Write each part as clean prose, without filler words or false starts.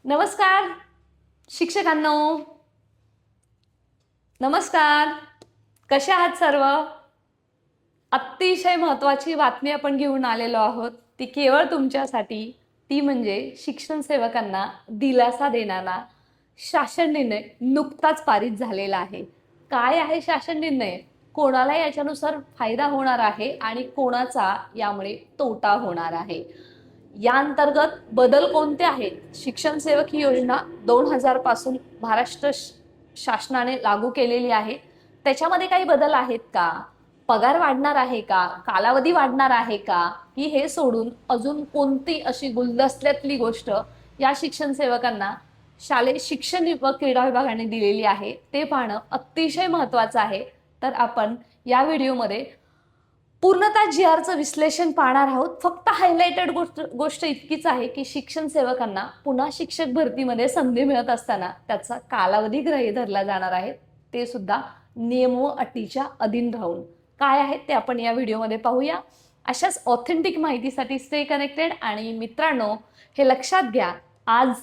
नमस्कार शिक्षकांनो. नमस्कार. कशा आहात सर्व? अतिशय महत्त्वाची बातमी आपण घेऊन आलेलो आहोत. ती केवळ तुमच्यासाठी. ती म्हणजे शिक्षण सेवकांना दिलासा देणारा शासन निर्णय नुकताच पारित झालेला आहे. काय आहे शासन निर्णय? कोणाला याच्यानुसार फायदा होणार आहे आणि कोणाचा यामुळे तोटा होणार आहे? या अंतर्गत बदल कोणते आहेत? शिक्षण सेवक ही योजना 2000 पासून महाराष्ट्र शासनाने लागू केलेली आहे. त्याच्यामध्ये काही बदल आहेत का? पगार वाढणार आहे का? कालावधी वाढणार आहे का? की हे सोडून अजून कोणती अशी गुलदस्त्यातली गोष्ट या शिक्षण सेवकांना शालेय शिक्षण व क्रीडा विभागाने दिलेली आहे ते पाहणं अतिशय महत्त्वाचं आहे. तर आपण या व्हिडिओमध्ये पूर्णतः जी-आरचं विश्लेषण पाहणार आहोत. फक्त हायलाइटेड गोष्ट इतकीच आहे की शिक्षण सेवकांना पुन्हा शिक्षक भरतीमध्ये संधी मिळत असताना त्याचा कालावधी गृहीत धरला जाणार आहे, ते सुद्धा नियम व अटीच्या अधीन राहून. काय आहे ते आपण या व्हिडिओमध्ये पाहूया. अशाच ऑथेंटिक माहितीसाठी स्टे कनेक्टेड. आणि मित्रांनो, हे लक्षात घ्या, आज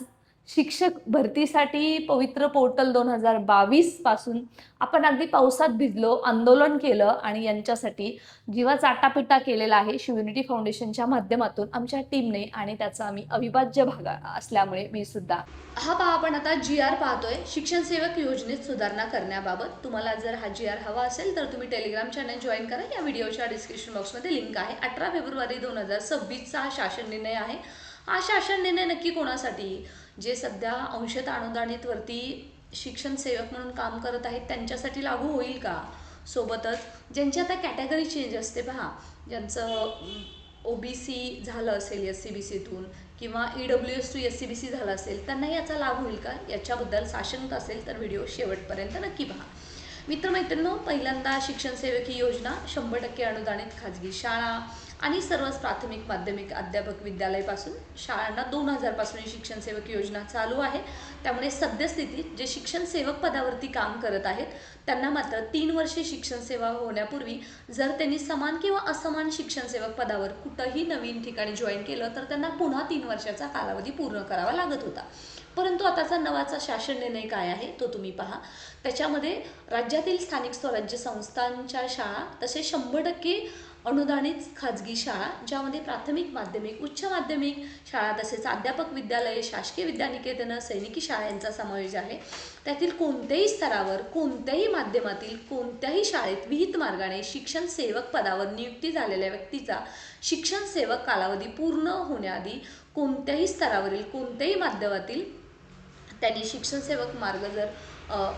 शिक्षक भरतीसाठी पवित्र पोर्टल 2022 पासून आपण अगदी पावसात भिजलो, आंदोलन केलं आणि यांच्यासाठी जीवाचा आटापिटा केलेला आहे शिवयुनिटी फाउंडेशनच्या माध्यमातून आमच्या टीमने. आणि त्याचा आम्ही अविभाज्य भाग असल्यामुळे मी सुद्धा. हा पहा, आपण आता जी-आर पाहतोय शिक्षण सेवक योजनेत सुधारणा करण्याबाबत. तुम्हाला जर हा जी-आर हवा असेल तर तुम्ही टेलिग्राम चॅनल जॉईन करा. या व्हिडिओच्या डिस्क्रिप्शन बॉक्समध्ये लिंक आहे. 18 फेब्रुवारी 2026चा हा शासन निर्णय आहे. हा शासन निर्णय नक्की कोणासाठी? जे सध्या अंशतः अनुदानित वरती शिक्षण सेवक म्हणून काम करत आहेत त्यांच्यासाठी लागू होईल का? सोबतच ज्यांची आता कॅटेगरी चेंज असते पहा, ज्यांचं OBC झालं असेल SC-BCतून किंवा EWS टू SC-BC झालं असेल, त्यांना याचा लाभ होईल का? याच्याबद्दल साशंक असेल तर व्हिडिओ शेवटपर्यंत नक्की पहा. मित्रमैत्रिणींनो, पहिल्यांदा शिक्षण सेवक ही योजना 100% अनुदानित खाजगी शाळा आणि सर्वच प्राथमिक माध्यमिक अध्यापक विद्यालयापासून शाळांना 2000 पासून ही शिक्षण सेवक योजना चालू आहे. त्यामुळे सद्यस्थितीत जे शिक्षण सेवक पदावरती काम करत आहेत त्यांना मात्र 3 वर्षे शिक्षण सेवा होण्यापूर्वी जर त्यांनी समान किंवा असमान शिक्षण सेवक पदावर कुठंही नवीन ठिकाणी जॉईन केलं तर त्यांना पुन्हा 3 वर्षाचा कालावधी पूर्ण करावा लागत होता. परंतु आताचा नवाचा शासन निर्णय काय आहे तो तुम्ही पहा. त्याच्यामध्ये राज्यातील स्थानिक स्वराज्य संस्थांच्या शाळा तसेच 100% अनुदानित खाजगी शाळा, ज्यामध्ये प्राथमिक माध्यमिक उच्च माध्यमिक शाळा तसेच अध्यापक विद्यालये, शासकीय विद्यानिकेतनं, सैनिकी शाळा यांचा समावेश आहे. त्यातील कोणत्याही स्तरावर कोणत्याही माध्यमातील कोणत्याही शाळेत विहित मार्गाने शिक्षण सेवक पदावर नियुक्ती झालेल्या व्यक्तीचा शिक्षण सेवक कालावधी पूर्ण होण्याआधी कोणत्याही स्तरावरील कोणत्याही माध्यमातील त्यांनी शिक्षण सेवक मार्ग जर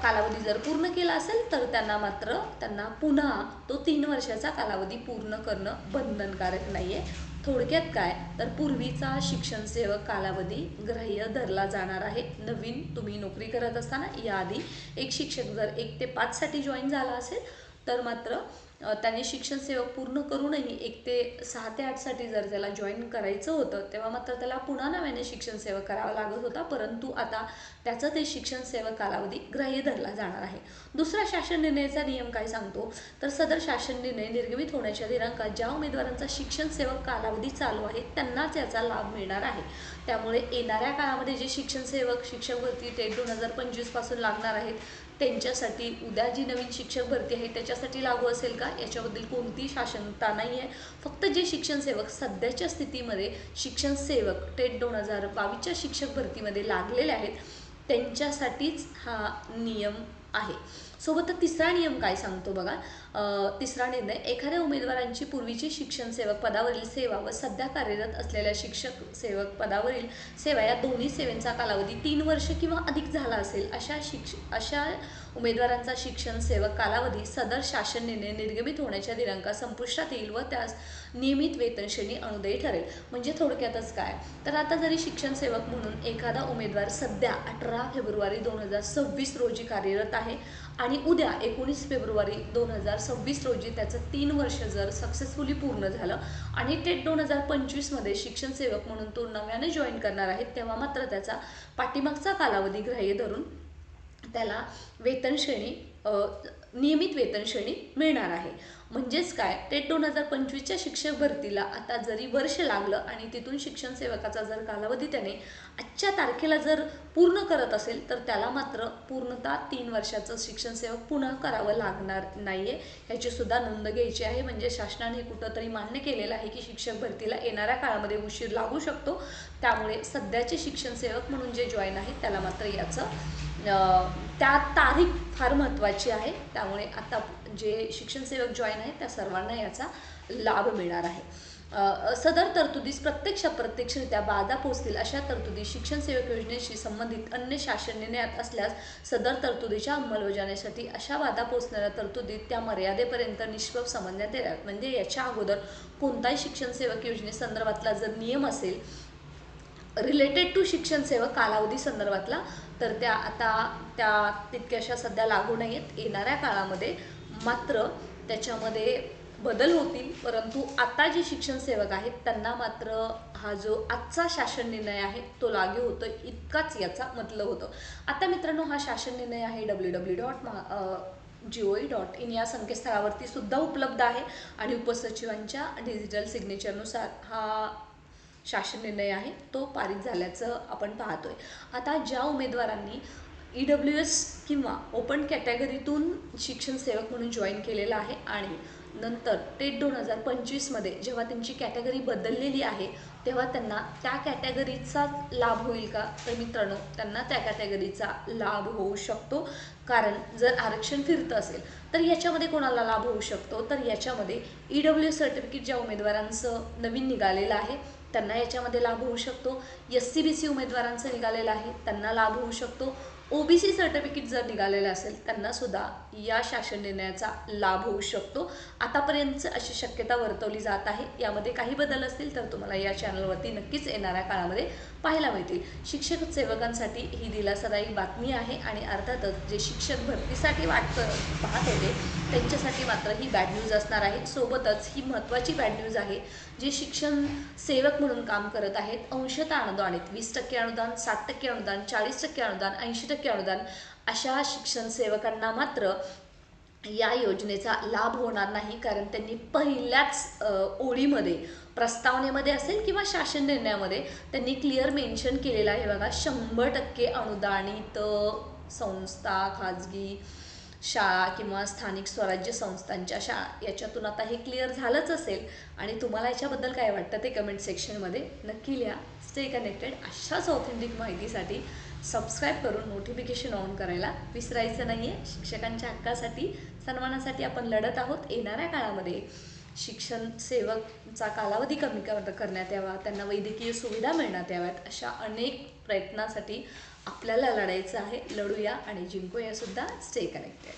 कालावधी जर पूर्ण केला असेल तर त्यांना पुन्हा तो 3 वर्षाचा कालावधी पूर्ण करणं बंधनकारक नाही आहे. थोडक्यात काय तर पूर्वीचा शिक्षण सेवक कालावधी ग्राह्य धरला जाणार आहे. नवीन तुम्ही नोकरी करत असताना याआधी एक शिक्षक जर 1 ते 5 साठी जॉईन झाला असेल तर मात्र त्यांनी शिक्षण सेवक पूर्ण करूनही 1 ते 6 ते 8 साठी जर त्याला जॉईन करायचं होतं तेव्हा मात्र त्याला पुन्हा नव्याने शिक्षण सेवक करावा लागत होता. परंतु आता त्याचं ते शिक्षण सेवक कालावधी ग्राह्य धरला जाणार आहे. दुसरा शासन निर्णयाचा नियम काय सांगतो तर सदर शासन निर्णय निर्गमित होण्याच्या दिनांकात ज्या उमेदवारांचा शिक्षण सेवक कालावधी चालू आहे त्यांनाच याचा लाभ मिळणार आहे. त्यामुळे येणाऱ्या काळामध्ये जे शिक्षण सेवक शिक्षक भरती टेट 2025 पासून लागणार आहेत त्यांच्यासाठी उद्या जी नवीन शिक्षक भरती आहे त्याच्यासाठी लागू असेल का याच्याबद्दल कोणती शासनता नाही आहे. फक्त जे शिक्षण सेवक सध्याच्या स्थितीमध्ये शिक्षण सेवक टेट 2022च्या शिक्षक भरतीमध्ये लागलेले आहेत त्यांच्यासाठीच हा नियम आहे. सोबत तिसरा नियम काय सांगतो बघा. तिसरा निर्णय, एखाद्या उमेदवारांची पूर्वीची शिक्षण सेवक पदावरील सेवा व सध्या कार्यरत असलेल्या शिक्षक सेवक पदावरील सेवा या दोन्ही सेवेचा कालावधी 3 वर्ष किंवा अधिक झाला असेल अशा उमेदवारांचा शिक्षण सेवक कालावधी सदर शासन निर्णय निर्गमित होण्याच्या दिनांकात संपुष्टात येईल व त्यास नियमित वेतन श्रेणी अनुदयी ठरेल. म्हणजे थोडक्यातच काय तर आता जरी शिक्षण सेवक म्हणून एखादा उमेदवार सध्या 18 फेब्रुवारी 2026 रोजी कार्यरत आहे आणि उद्या 19 फेब्रुवारी 2026 रोजी त्याचं 3 वर्ष जर सक्सेसफुली पूर्ण झालं आणि टेट 2025मध्ये शिक्षण सेवक म्हणून तो नव्याने जॉईन करणार आहे तेव्हा मात्र त्याचा पाठीमागचा कालावधी ग्राह्य धरून त्याला वेतन श्रेणी नियमित वेतन श्रेणी मिळणार आहे. म्हणजेच काय, टेट 2025च्या शिक्षक भरतीला आता जरी वर्ष लागलं आणि तिथून शिक्षण सेवकाचा जर कालावधी त्याने आजच्या तारखेला जर पूर्ण करत असेल तर त्याला मात्र पूर्णतः 3 वर्षाचं शिक्षण सेवक पुन्हा करावं लागणार नाही आहे. ह्याची सुद्धा नोंद घ्यायची आहे. म्हणजे शासनाने कुठंतरी मान्य केलेलं आहे की शिक्षक भरतीला येणाऱ्या काळामध्ये उशीर लागू शकतो. त्यामुळे सध्याचे शिक्षण सेवक म्हणून जे जॉईन आहेत त्याला मात्र याचं त्या तारीख फार महत्त्वाची आहे. त्यामुळे आता जे शिक्षण सेवक जॉईन आहेत त्या सर्वांना याचा लाभ मिळणार आहे. सदर तरतुदीस प्रत्यक्षरित्या बाधा पोचतील अशा तरतुदी शिक्षण सेवक योजनेशी संबंधित अन्य शासन निर्णयात असल्यास सदर तरतुदीच्या अंमलबजावणीसाठी अशा बाधा पोचणाऱ्या तरतुदी त्या मर्यादेपर्यंत निष्प्रभ समजण्यात येतात. म्हणजे याच्या अगोदर कोणताही शिक्षण सेवक योजनेसंदर्भातला जर नियम असेल रिलेटेड टू शिक्षण सेवक कालावधी संदर्भातला तर त्या तितक्याशा सध्या लागू नाही आहेत. येणाऱ्या काळामध्ये मात्र त्याच्यामध्ये बदल होतील. परंतु आता जे शिक्षण सेवक आहेत त्यांना मात्र हा जो आजचा शासन निर्णय आहे तो लागू होतो इतकाच याचा मतलब होतं. आता मित्रांनो, हा शासन निर्णय आहे www.gov.in या संकेतस्थळावरती सुद्धा उपलब्ध आहे आणि उपसचिवांच्या डिजिटल सिग्नेचरनुसार हा शासन निर्णय आहे तो पारित झाल्याचं आपण पाहतोय. आता ज्या उमेदवारांनी EWS किंवा ओपन कॅटेगरीतून शिक्षण सेवक म्हणून जॉईन केलेलं आहे आणि नंतर टेट 2025मध्ये जेव्हा त्यांची कॅटेगरी बदललेली आहे तेव्हा त्यांना त्या कॅटेगरीचा लाभ होईल का, तर मित्रांनो त्यांना त्या कॅटेगरीचा लाभ होऊ शकतो. कारण जर आरक्षण फिरतं असेल तर याच्यामध्ये कोणाला लाभ होऊ शकतो, तर याच्यामध्ये EWS सर्टिफिकेट ज्या उमेदवारांचं नवीन निघालेलं आहे त्यांना याच्यामध्ये लाभ होऊ शकतो. SC-BC उमेदवारांचं निघालेलं आहे त्यांना लाभ होऊ शकतो. OBC सर्टिफिकेट जर निघालेलं असेल त्यांना सुद्धा या शासन निर्णयाचा लाभ होऊ शकतो. आतापर्यंत अशी शक्यता वर्तवली जात आहे. यामध्ये काही बदल असतील तर तुम्हाला या चॅनलवरती नक्कीच येणाऱ्या काळामध्ये पाहायला मिळतील. शिक्षक सेवकांसाठी ही दिलासादायक बातमी आहे आणि अर्थातच जे शिक्षक भरतीसाठी पाहत होते त्यांच्यासाठी मात्र ही बॅड न्यूज असणार आहे. सोबतच ही महत्त्वाची बॅड न्यूज आहे जे शिक्षण सेवक म्हणून काम करत आहेत अंशतः अनुदानित 20% अनुदान, 60% अनुदान, 40% अनुदान, 80% अनुदान अशा शिक्षण सेवकांना मात्र या योजनेचा लाभ होणार नाही. कारण त्यांनी पहिल्याच ओळीमध्ये प्रस्तावनेमध्ये असेल किंवा शासन निर्णयामध्ये त्यांनी क्लिअर मेन्शन केलेलं आहे बघा, 100% अनुदानित संस्था, खाजगी शाळा किंवा स्थानिक स्वराज्य संस्थांच्या शाळा याच्यातून आता हे क्लिअर झालंच असेल. आणि तुम्हाला याच्याबद्दल काय वाटतं ते कमेंट सेक्शनमध्ये नक्की लिहा. Stay connected. अशाच ऑथेंटिक माहितीसाठी सबस्क्राईब करून नोटिफिकेशन ऑन करायला विसरायचं नाही आहे. शिक्षकांच्या हक्कासाठी सन्मानासाठी आपण लढत आहोत. येणाऱ्या काळामध्ये शिक्षण सेवकचा कालावधी कमी करण्यात यावा, त्यांना वैद्यकीय सुविधा मिळण्यात याव्यात, अशा अनेक प्रयत्नासाठी आपल्याला लढायचं आहे. लढूया आणि जिंकूया सुद्धा. Stay connected.